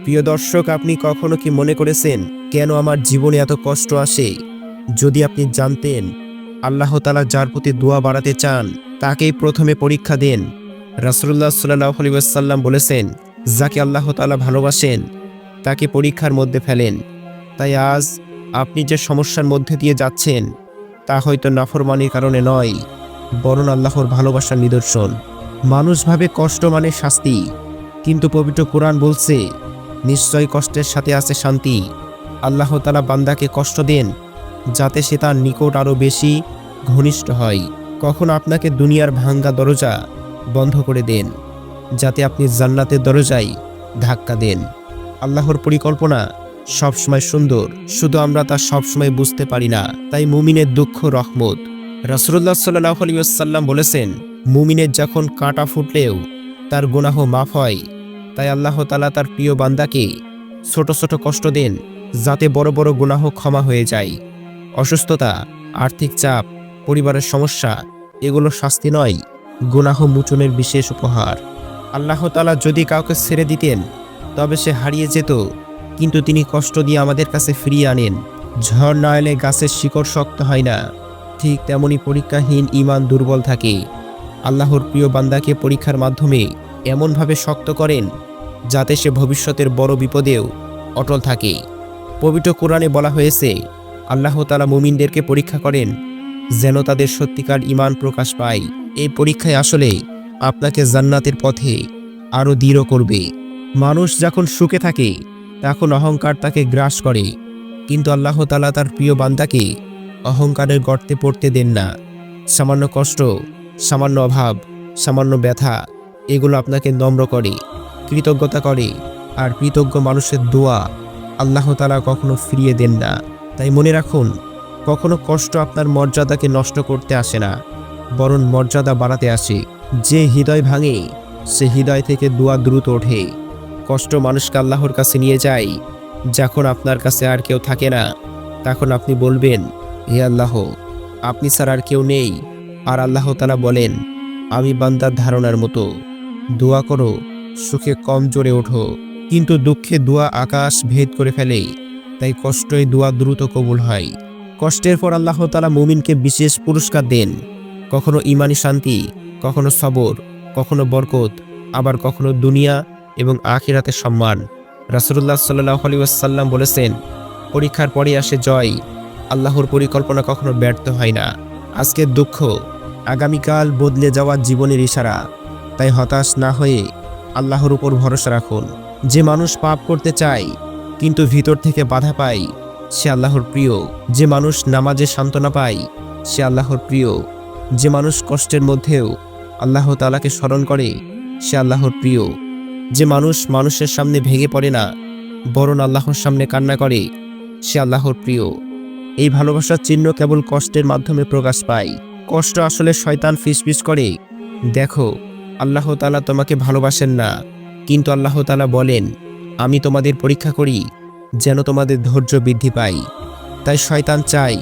প্রিয় দর্শক, আপনি কখনো কি মনে করেছেন কেন আমার জীবনে এত কষ্ট আসে? যদি আপনি জানতেন আল্লাহ তাআলা যার প্রতি দোয়া বাড়াতে চান তাকেই প্রথমে পরীক্ষা দেন। রাসূলুল্লাহ সাল্লাল্লাহু আলাইহি ওয়াসাল্লাম বলেছেন, যাকে আল্লাহ তাআলা ভালোবাসেন তাকে পরীক্ষার মধ্যে ফেলেন। তাই আজ আপনি যে সমস্যার মধ্যে দিয়ে যাচ্ছেন তা হয়তো নাফরমানির কারণে নয়, বরং আল্লাহর ভালোবাসার নিদর্শন। মানুষ ভাবে কষ্ট মানে শাস্তি, কিন্তু পবিত্র কোরআন বলছে নিশ্চয় কষ্টের সাথে আছে শান্তি। আল্লাহ তাআলা বান্দাকে কষ্ট দেন যাতে সে তার নিকট আরও বেশি ঘনিষ্ঠ হয়। কখনো আপনাকে দুনিয়ার ভাঙ্গা দরজা বন্ধ করে দেন যাতে আপনি জান্নাতের দরজায় ধাক্কা দেন। আল্লাহর পরিকল্পনা সবসময় সুন্দর, শুধু আমরা তা সবসময় বুঝতে পারি না। তাই মুমিনের দুঃখ রহমত। রাসূলুল্লাহ সাল্লাল্লাহু আলাইহি ওয়াসাল্লাম বলেছেন, মুমিনের যখন কাঁটা ফুটলেও তার গুনাহ মাফ হয়। তাই আল্লাহ তাআলা তার প্রিয় বান্দাকে ছোট ছোট কষ্ট দেন যাতে বড় বড় গুনাহ ক্ষমা হয়ে যায়। অসুস্থতা, আর্থিক চাপ, পরিবারের সমস্যা এগুলো শাস্তি নয়, গুনাহ মোচনের বিশেষ উপহার। আল্লাহ তাআলা যদি কাউকে ছেড়ে দিতেন তবে সে হারিয়ে যেত, কিন্তু তিনি কষ্ট দিয়ে আমাদের কাছে ফিরিয়ে আনেন। ঝড় না এলে গাছের শিকড় শক্ত হয় না, ঠিক তেমনি পরীক্ষাহীন ঈমান দুর্বল থাকে। আল্লাহর প্রিয় বান্দাকে পরীক্ষার মাধ্যমে এমনভাবে শক্ত করেন যাতে সে ভবিষ্যতের বড় বিপদেও অটল থাকে। পবিত্র কোরআনে বলা হয়েছে, আল্লাহ তাআলা মুমিনদেরকে পরীক্ষা করেন যেন তাদের সত্যিকার ঈমান প্রকাশ পায়। এই পরীক্ষায় আসলে আপনাকে জান্নাতের পথে আরও দৃঢ় করবে। মানুষ যখন সুখে থাকে তখন অহংকার তাকে গ্রাস করে, কিন্তু আল্লাহ তাআলা তার প্রিয় বান্দাকে অহংকারের গর্তে পড়তে দেন না। সামান্য কষ্ট, সামান্য অভাব, সামান্য ব্যথা এগুলো আপনাকে নম্র করে, কৃতজ্ঞতা করে। আর কৃতজ্ঞ মানুষের দোয়া আল্লাহ তাআলা কখনো ফিরিয়ে দেন না। তাই মনে রাখুন, কখনো কষ্ট আপনার মর্যাদাকে নষ্ট করতে আসে না, বরং মর্যাদা বাড়াতে আসে। যে হৃদয় ভাঙে সে হৃদয় থেকে দোয়া দ্রুত ওঠে। কষ্ট মানুষকে আল্লাহর কাছে নিয়ে যায়। যখন আপনার কাছে আর কেউ থাকে না তখন আপনি বলবেন, হে আল্লাহ, আপনি ছাড়া আর কেউ নেই। আর আল্লাহ তাআলা বলেন, আমি বান্দার ধারণার মতো। দোয়া করো, সুখে কম জোরে ওঠো, কিন্তু দুঃখে দোয়া আকাশ ভেদ করে ফেলে। তাই কষ্টই দোয়া দ্রুত কবুল হয়। কষ্টের পর আল্লাহ তাআলা মুমিনকে বিশেষ পুরস্কার দেন, কখনো ঈমানি শান্তি, কখনো সবর, কখনো বরকত, আবার কখনো দুনিয়া এবং আখিরাতের সম্মান। রাসূলুল্লাহ সাল্লাল্লাহু আলাইহি ওয়াসাল্লাম বলেছেন, পরীক্ষার পরে আসে জয়। আল্লাহর পরিকল্পনা কখনো ব্যর্থ হয় না। আজকের দুঃখ আগামীকাল বদলে যাওয়া জীবনের ইশারা। তাই হতাশ না হয়ে আল্লাহর উপর ভরসা রাখুন। যে মানুষ পাপ করতে চায় কিন্তু ভিতর থেকে বাধা পায় সে আল্লাহর প্রিয়। যে মানুষ নামাজে সান্ত্বনা পায় সে আল্লাহর প্রিয়। যে মানুষ কষ্টের মধ্যেও আল্লাহ তাআলাকে স্মরণ করে সে আল্লাহর প্রিয়। যে মানুষ মানুষের সামনে ভেঙে পড়ে না বরং আল্লাহর সামনে কান্না করে সে আল্লাহর প্রিয়। এই ভালোবাসার চিহ্ন কেবল কষ্টের মাধ্যমে প্রকাশ পায়। কষ্ট আসলে শয়তান ফিসফিস করে, দেখো আল্লাহ তাআলা তোমাকে ভালোবাসেন না, কিন্তু আল্লাহ তাআলা বলেন, আমি তোমাদের পরীক্ষা করি যেন তোমাদের ধৈর্য বৃদ্ধি পায়। তাই শয়তান চায়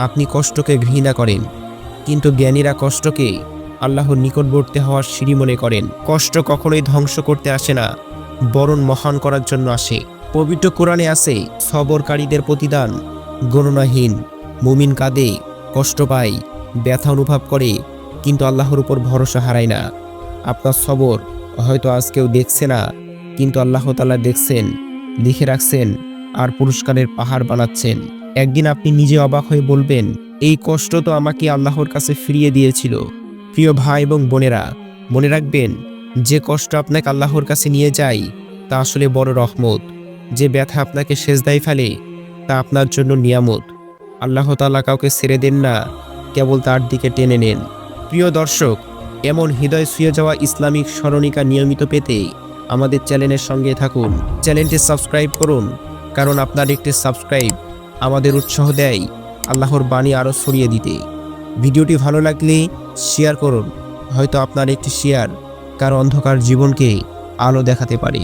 আপনি কষ্টকে ঘৃণা করেন, কিন্তু জ্ঞানীরা কষ্টকে আল্লাহর নিকটবর্তী হওয়ার সিঁড়ি মনে করেন। কষ্ট কখনোই ধ্বংস করতে আসে না, বরং মহান করার জন্য আসে। পবিত্র কোরআনে আছে, সবরকারীদের প্রতিদান গণনাহীন। মুমিন কাঁদে, কষ্ট পায়, ব্যথা অনুভব করে, কিন্তু আল্লাহর উপর ভরসা হারায় না। আপনার সবর হয়তো আজ কেউ দেখছে না, কিন্তু আল্লাহ তাআলা দেখছেন, লিখে রাখছেন আর পুরস্কারের পাহাড় বানাচ্ছেন। একদিন আপনি নিজে অবাক হয়ে বলবেন, এই কষ্ট তো আমাকে আল্লাহর কাছে ফিরিয়ে দিয়েছিল। প্রিয় ভাই এবং বোনেরা, মনে রাখবেন, যে কষ্ট আপনাকে আল্লাহর কাছে নিয়ে যায় তা আসলে বড় রহমত। যে ব্যথা আপনাকে সেজদায় ফেলে তা আপনার জন্য নিয়ামত। আল্লাহ তাআলা কাউকে ছেড়ে দেন না, কেবল তার দিকে টেনে নেন। প্রিয় দর্শক, এমন হৃদয় ছুঁয়ে যাওয়া ইসলামিক স্মরণিকা নিয়মিত পেতে আমাদের চ্যানেলের সঙ্গে থাকুন। চ্যানেলটি সাবস্ক্রাইব করুন, কারণ আপনার একটি সাবস্ক্রাইব আমাদের উৎসাহ দেয় আল্লাহর বাণী আরও ছড়িয়ে দিতে। ভিডিওটি ভালো লাগলে শেয়ার করুন, হয়তো আপনার একটি শেয়ার কারো অন্ধকার জীবনকে আলো দেখাতে পারে।